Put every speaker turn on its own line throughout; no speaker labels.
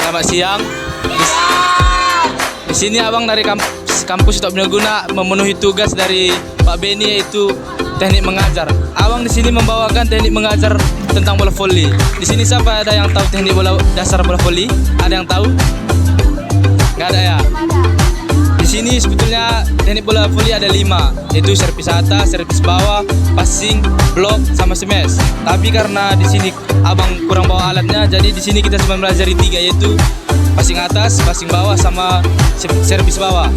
Selamat siang. Di sini abang dari kampus Top Minaguna memenuhi tugas dari Pak Beni, yaitu teknik mengajar. Abang di sini membawakan teknik mengajar tentang bola voli. Di sini siapa ada yang tahu teknik dasar bola voli? Ada yang tahu? Nggak ada ya? Di sini sebetulnya teknik bola voli ada 5, yaitu servis atas, servis bawah, passing, block, sama smash. Tapi karena di sini abang kurang bawa alatnya, jadi di sini kita cuma pelajari 3, yaitu passing atas, passing bawah, sama servis bawah.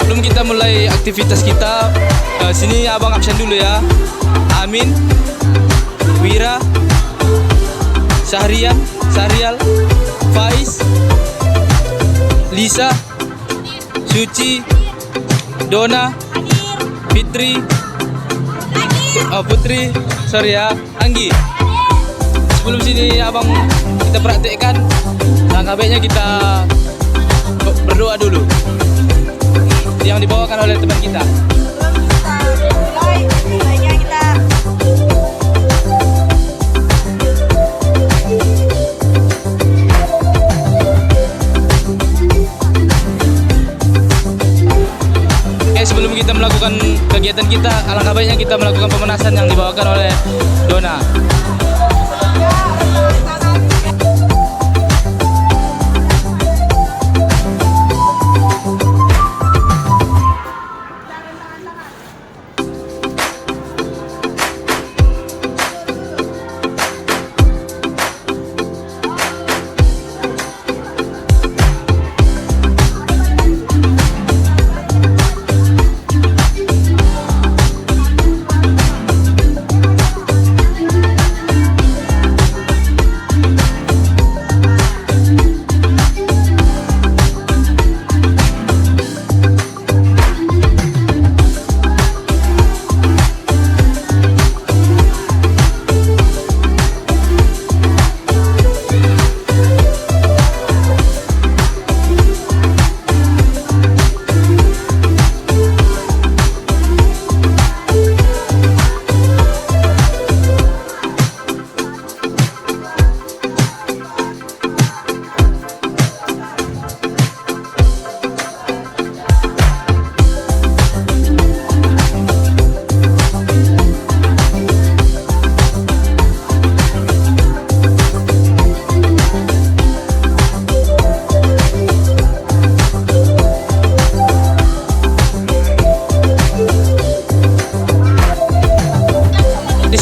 Sebelum kita mulai aktivitas kita, sini abang absen dulu ya. Amin, Wira, Syahrial, Faiz, Lisa, Suci, Dona, Fitri, Putri, sorry ya, Anggi. Sebelum sini abang kita praktekkan, langkah baiknya kita berdoa dulu, yang dibawakan oleh teman kita. Sebelum kita melakukan kegiatan kita, alangkah baiknya kita melakukan pemanasan yang dibawakan oleh Dona.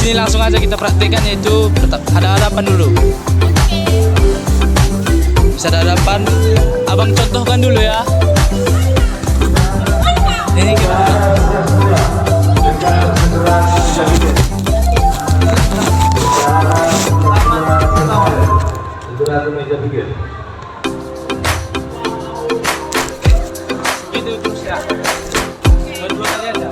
Langsung aja kita praktekkan, yaitu ada hadapan dulu. Bisa ada hadapan, abang contohkan dulu ya. Ini gimana? Itu terus ya. Dua kali aja.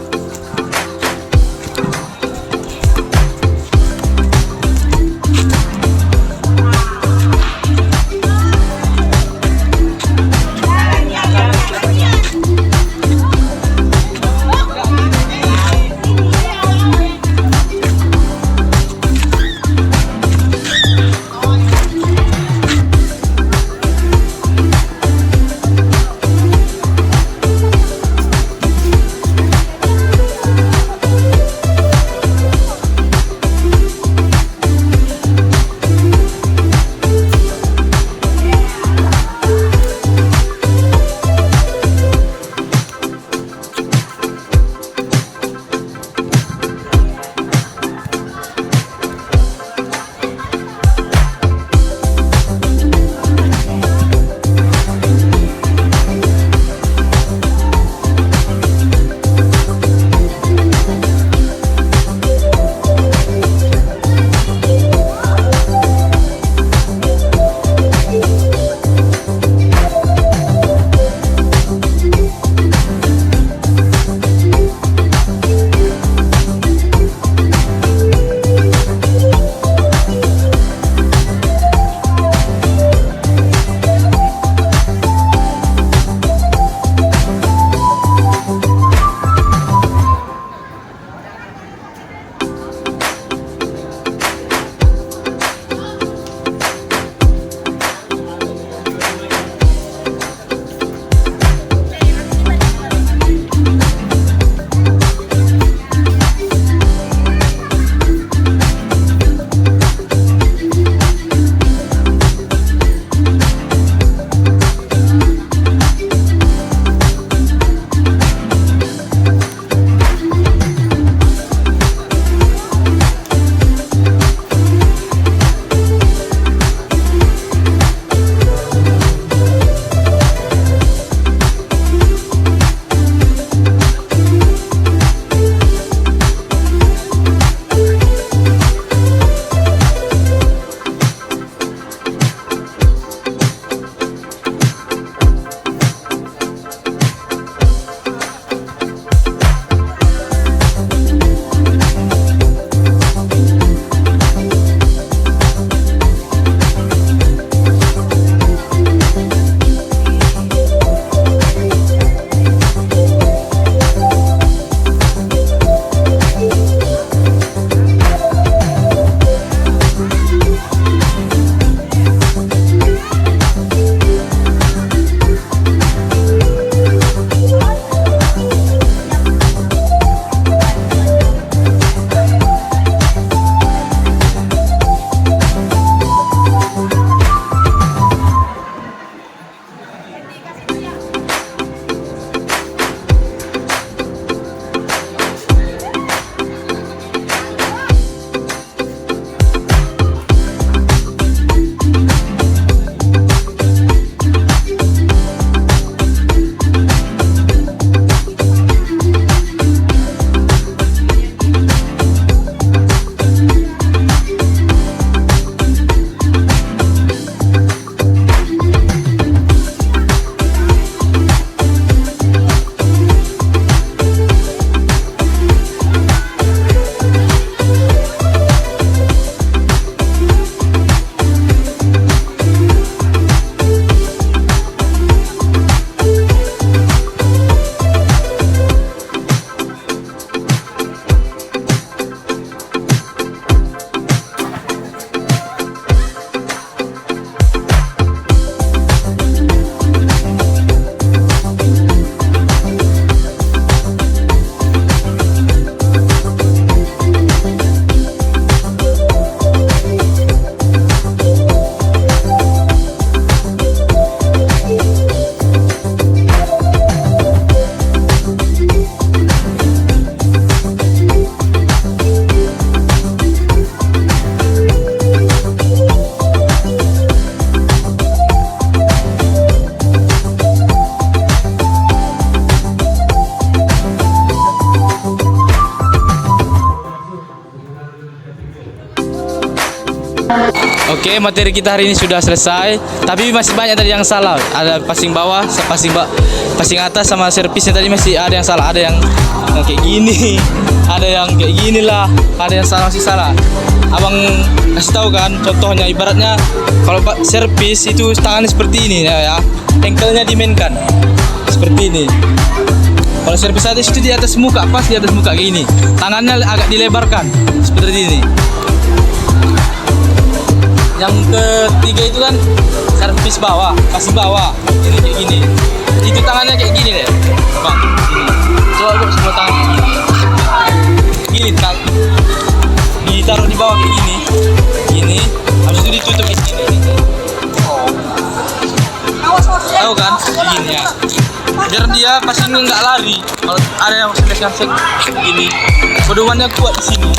Oke, materi kita hari ini sudah selesai. Tapi masih banyak tadi yang salah. Ada passing bawah, passing atas sama servisnya tadi masih ada yang salah. Ada yang kayak gini, ada yang kayak gini lah, ada yang salah masih salah. Abang kasih tahu kan, contohnya ibaratnya kalau servis itu tangannya seperti ini ya, ankle-nya dimainkan seperti ini. Kalau servis atas itu di atas muka, pas di atas muka kayak gini. Tangannya agak dilebarkan seperti ini. Yang ketiga itu kan servis bawah, kasih bawah, ini kayak gini. Itu tangannya kayak gini deh, bang. Coba bro, semua tangan gini. Gini tang, ditaruh di bawah kayak gini, gini. Habis itu ditutup di sini. Tahu kan, begini ya. Biar dia pasti nggak lari. Kalau ada yang smash gini, pedomannya kuat di sini.